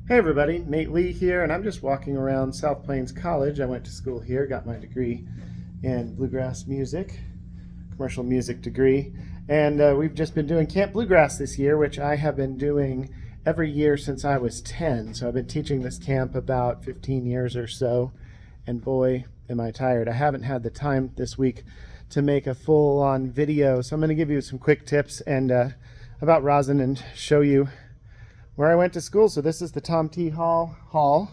Hey everybody, Nate Lee here, and I'm just walking around South Plains College. I went to school here, got my degree in bluegrass music, commercial music degree, and we've just been doing Camp Bluegrass this year, which I have been doing every year since I was 10. So I've been teaching this camp about 15 years or so, and boy, am I tired. I haven't had the time this week to make a full-on video, so I'm going to give you some quick tips and about rosin and show you where I went to school. So this is the Tom T. Hall.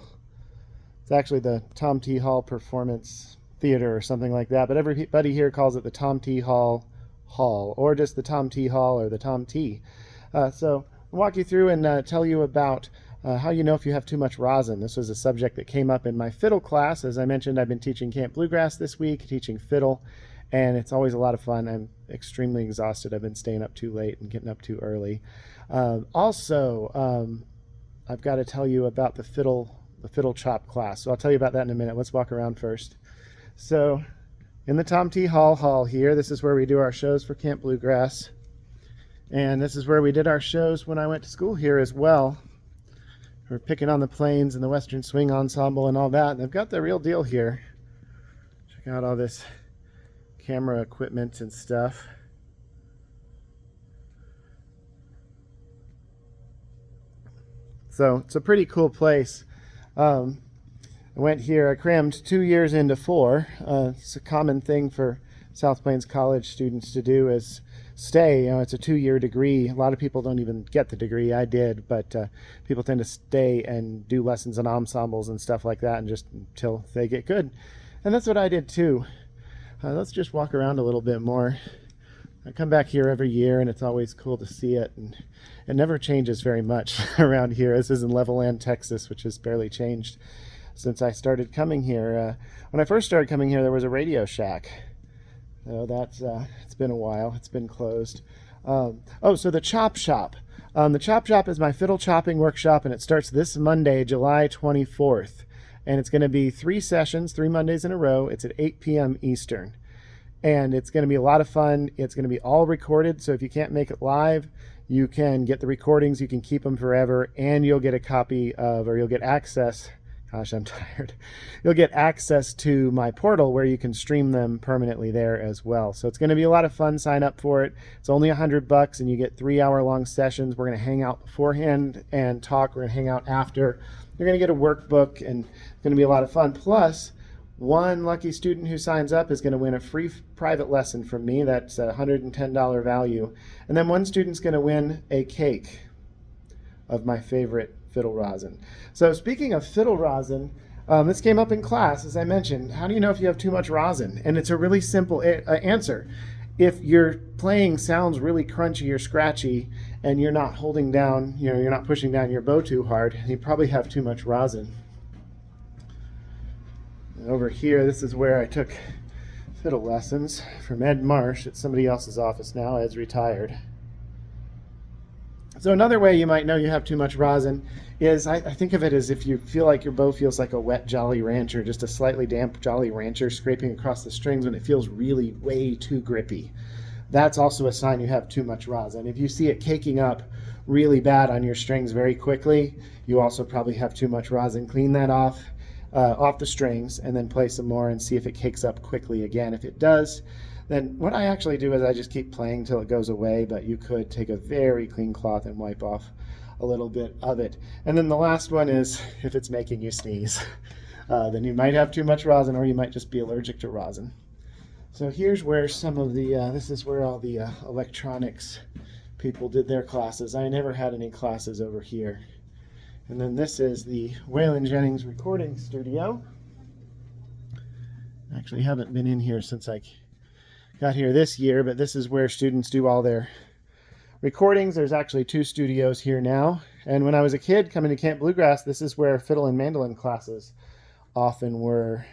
It's actually the Tom T. Hall Performance Theater or something like that, but everybody here calls it the Tom T. Hall, or just the Tom T. Hall or the Tom T. So I'll walk you through and tell you about how you know if you have too much rosin. This was a subject that came up in my fiddle class. As I mentioned, I've been teaching Camp Bluegrass this week, teaching fiddle, and it's always a lot of fun. I'm extremely exhausted. I've been staying up too late and getting up too early. Also, I've got to tell you about the fiddle chop class. So I'll tell you about that in a minute. Let's walk around first. So in the Tom T. Hall here, this is where we do our shows for Camp Bluegrass. And this is where we did our shows when I went to school here as well. We're picking on the plains and the Western Swing Ensemble and all that. And they've got the real deal here. Check out all this camera equipment and stuff. So it's a pretty cool place. I went here, I crammed 2 years into 4. It's a common thing for South Plains College students to do is stay. It's a 2-year degree. A lot of people don't even get the degree. I did, but people tend to stay and do lessons in ensembles and stuff like that and just until they get good. And that's what I did too. Let's just walk around a little bit more. I come back here every year and it's always cool to see it, and it never changes very much around here. This is in Levelland, Texas, which has barely changed since I started coming here. When I first started coming here, there was a Radio Shack. It's been a while. It's been closed. So the Chop Shop. The Chop Shop is my fiddle chopping workshop, and it starts this Monday, July 24th. And it's going to be 3 sessions, 3 Mondays in a row. It's at 8 p.m. Eastern. And it's going to be a lot of fun. It's going to be all recorded, so if you can't make it live, you can get the recordings, you can keep them forever, and you'll get a copy of, or you'll get access, gosh, I'm tired. You'll get access to my portal where you can stream them permanently there as well. So it's going to be a lot of fun. Sign up for it. It's only $100 and you get 3-hour-long sessions. We're going to hang out beforehand and talk. We're going to hang out after. You're going to get a workbook, and it's going to be a lot of fun. Plus, one lucky student who signs up is going to win a free private lesson from me. That's a $110 value. And then one student's going to win a cake of my favorite fiddle rosin. So speaking of fiddle rosin, this came up in class, as I mentioned. How do you know if you have too much rosin? And it's a really simple answer. If your playing sounds really crunchy or scratchy and you're not holding down, you're not pushing down your bow too hard, you probably have too much rosin. Over here, this is where I took fiddle lessons from Ed Marsh. It's somebody else's office now. Ed's retired. So another way you might know you have too much rosin is, I think of it as if you feel like your bow feels like a wet Jolly Rancher, just a slightly damp Jolly Rancher scraping across the strings when it feels really way too grippy. That's also a sign you have too much rosin. If you see it caking up really bad on your strings very quickly, you also probably have too much rosin. Clean that off the strings and then play some more and see if it cakes up quickly again. If it does, then what I actually do is I just keep playing till it goes away, but you could take a very clean cloth and wipe off a little bit of it. And then the last one is if it's making you sneeze. Then you might have too much rosin, or you might just be allergic to rosin. So here's where some of the, this is where all the electronics people did their classes. I never had any classes over here. And then this is the Waylon Jennings recording studio. Actually haven't been in here since I got here this year, but this is where students do all their recordings. There's actually 2 studios here now. And when I was a kid coming to Camp Bluegrass, this is where fiddle and mandolin classes often were.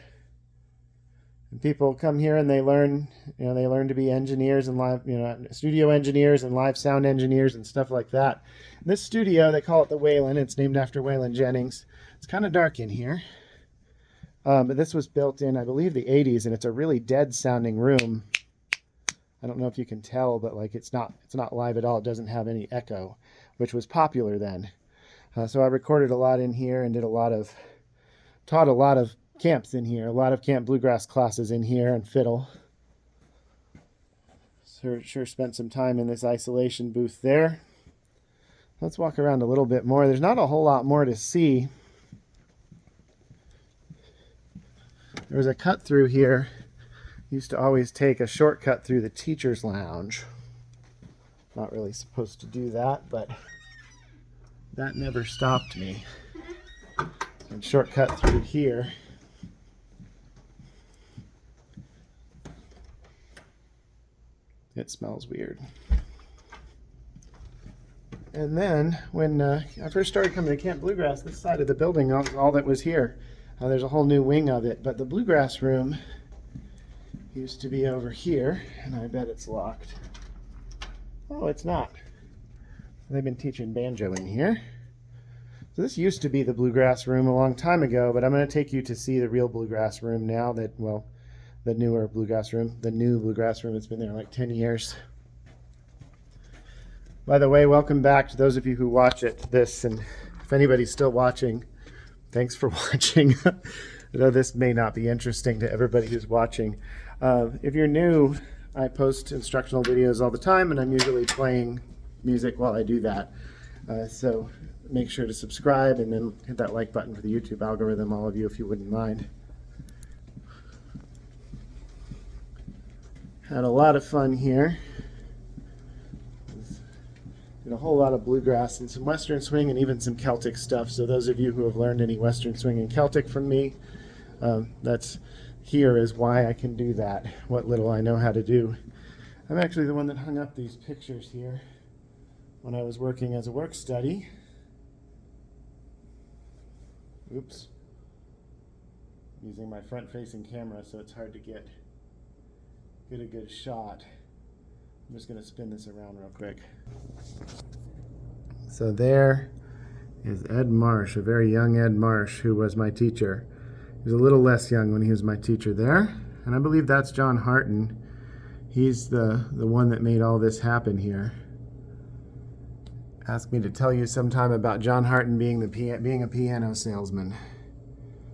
And people come here and they learn, they learn to be engineers and live, studio engineers and live sound engineers and stuff like that. And this studio, they call it the Waylon. It's named after Waylon Jennings. It's kind of dark in here. But this was built in, I believe, the 80s, and it's a really dead sounding room. I don't know if you can tell, but like it's not live at all. It doesn't have any echo, which was popular then. So I recorded a lot in here and taught a lot of camps in here, a lot of camp bluegrass classes in here and fiddle. Sure spent some time in this isolation booth there. Let's walk around a little bit more. There's not a whole lot more to see. There was a cut through here. Used to always take a shortcut through the teacher's lounge. Not really supposed to do that, but that never stopped me. And shortcut through here. It smells weird. And then when I first started coming to Camp Bluegrass, this side of the building was all that was here. There's a whole new wing of it, but the bluegrass room used to be over here, and I bet it's locked. Oh, it's not. They've been teaching banjo in here. So this used to be the bluegrass room a long time ago, but I'm going to take you to see the real bluegrass room now that, well, the newer bluegrass room, the new bluegrass room. It's been there like 10 years. By the way, welcome back to those of you who watch this, and if anybody's still watching, thanks for watching. Though this may not be interesting to everybody who's watching. If you're new, I post instructional videos all the time, and I'm usually playing music while I do that. So make sure to subscribe and then hit that like button for the YouTube algorithm, all of you, if you wouldn't mind. Had a lot of fun here. Did a whole lot of bluegrass and some Western swing and even some Celtic stuff. So those of you who have learned any Western swing and Celtic from me, that's here is why I can do that, what little I know how to do. I'm actually the one that hung up these pictures here when I was working as a work study. Oops. I'm using my front-facing camera, so it's hard to get a good shot. I'm just going to spin this around real quick. So there is Ed Marsh, a very young Ed Marsh, who was my teacher. He was a little less young when he was my teacher there. And I believe that's John Harton. He's the one that made all this happen here. Asked me to tell you sometime about John Harton being a piano salesman.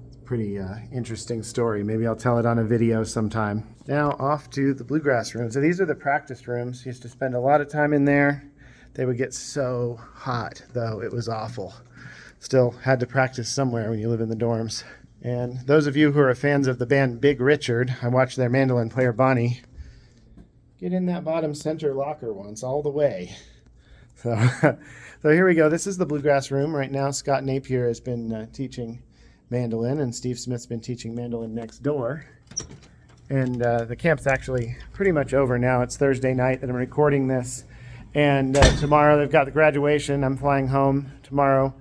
It's a pretty interesting story. Maybe I'll tell it on a video sometime. Now off to the bluegrass room. So these are the practice rooms. Used to spend a lot of time in there. They would get so hot, though. It was awful. Still had to practice somewhere when you live in the dorms. And those of you who are fans of the band Big Richard, I watched their mandolin player Bonnie get in that bottom center locker once all the way. So here we go. This is the bluegrass room. Right now Scott Napier has been teaching mandolin, and Steve Smith's been teaching mandolin next door. And the camp's actually pretty much over now. It's Thursday night that I'm recording this. And tomorrow they've got the graduation. I'm flying home tomorrow.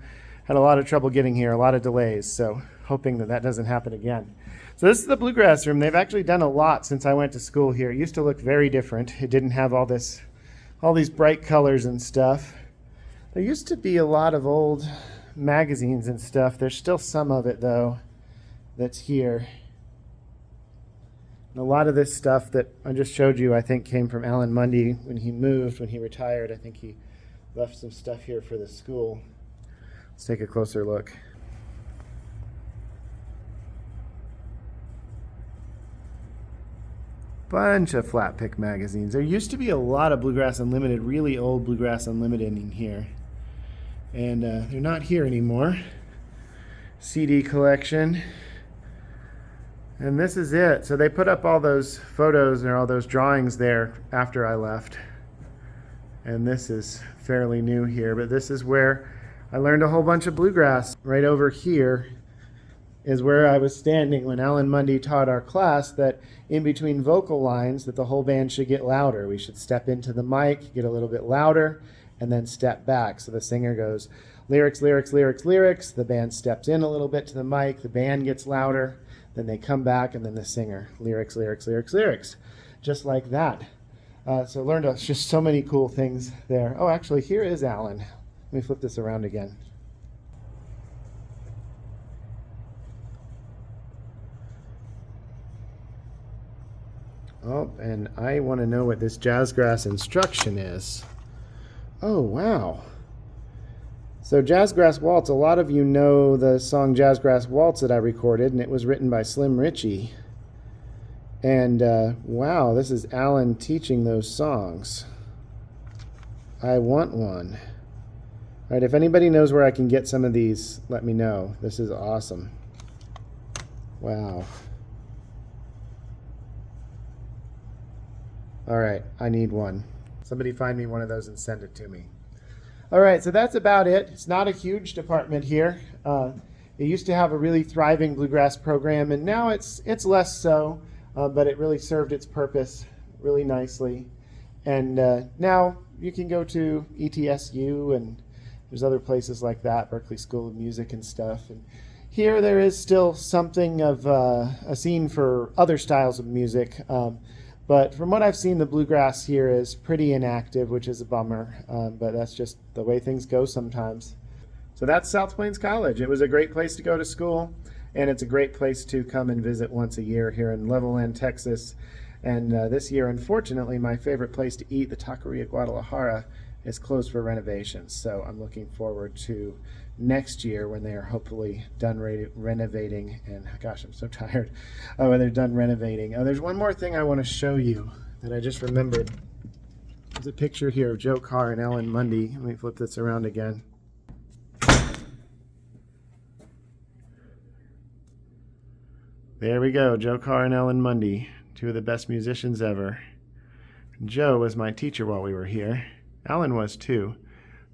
Had a lot of trouble getting here, a lot of delays. So hoping that doesn't happen again. So this is the bluegrass room. They've actually done a lot since I went to school here. It used to look very different. It didn't have all these bright colors and stuff. There used to be a lot of old magazines and stuff. There's still some of it, though, that's here. And a lot of this stuff that I just showed you, I think, came from Alan Mundy when he retired. I think he left some stuff here for the school. Let's take a closer look. Bunch of flat pick magazines. There used to be a lot of Bluegrass Unlimited, really old Bluegrass Unlimited in here. And they're not here anymore. CD collection. And this is it. So they put up all those photos and all those drawings there after I left. And this is fairly new here, but this is where I learned a whole bunch of bluegrass. Right over here is where I was standing when Alan Mundy taught our class that in between vocal lines that the whole band should get louder. We should step into the mic, get a little bit louder, and then step back. So the singer goes lyrics, lyrics, lyrics, lyrics. The band steps in a little bit to the mic. The band gets louder. Then they come back, and then the singer, lyrics, lyrics, lyrics, lyrics. Just like that. So I learned just so many cool things there. Oh, actually, here is Alan. Let me flip this around again. Oh, and I want to know what this jazzgrass instruction is. Oh, wow. So Jazzgrass Waltz, a lot of you know the song Jazzgrass Waltz that I recorded, and it was written by 𝘁𝗵𝗶𝗽. And wow, this is Alan teaching those songs. I want one. All right, if anybody knows where I can get some of these, let me know. This is awesome. Wow. All right, I need one. Somebody find me one of those and send it to me. All right, so that's about it. It's not a huge department here. It used to have a really thriving bluegrass program, and now it's less so, but it really served its purpose really nicely. And now you can go to ETSU, and there's other places like that, Berklee School of Music and stuff. And here there is still something of a scene for other styles of music. But from what I've seen, the bluegrass here is pretty inactive, which is a bummer. But that's just the way things go sometimes. So that's South Plains College. It was a great place to go to school, and it's a great place to come and visit once a year here in Levelland, Texas. And this year, unfortunately, my favorite place to eat, the Taqueria Guadalajara, is closed for renovations. So I'm looking forward to next year when they are hopefully done renovating. And gosh, I'm so tired. When they're done renovating. There's one more thing I want to show you that I just remembered. There's a picture here of Joe Carr and Ellen Mundy. Let me flip this around again. There we go, Joe Carr and Ellen Mundy, two of the best musicians ever. Joe was my teacher while we were here. Alan was too.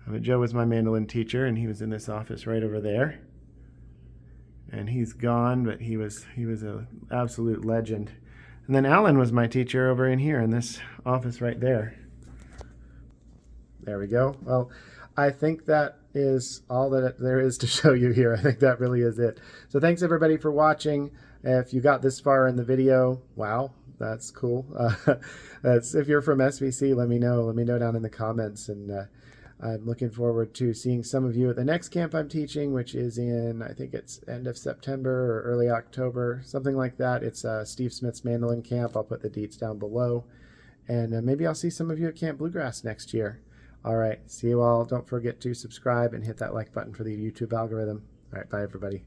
But Joe was my mandolin teacher, and he was in this office right over there. And he's gone, but he was an absolute legend. And then Alan was my teacher over in here in this office right there. There we go. Well, I think that is all that there is to show you here. I think that really is it. So thanks everybody for watching. If you got this far in the video, wow, that's cool. If you're from SVC, let me know. Let me know down in the comments. And I'm looking forward to seeing some of you at the next camp I'm teaching, which is in, I think it's end of September or early October, something like that. It's Steve Smith's mandolin camp. I'll put the deets down below. And maybe I'll see some of you at Camp Bluegrass next year. All right, see you all. Don't forget to subscribe and hit that like button for the YouTube algorithm. All right, bye everybody.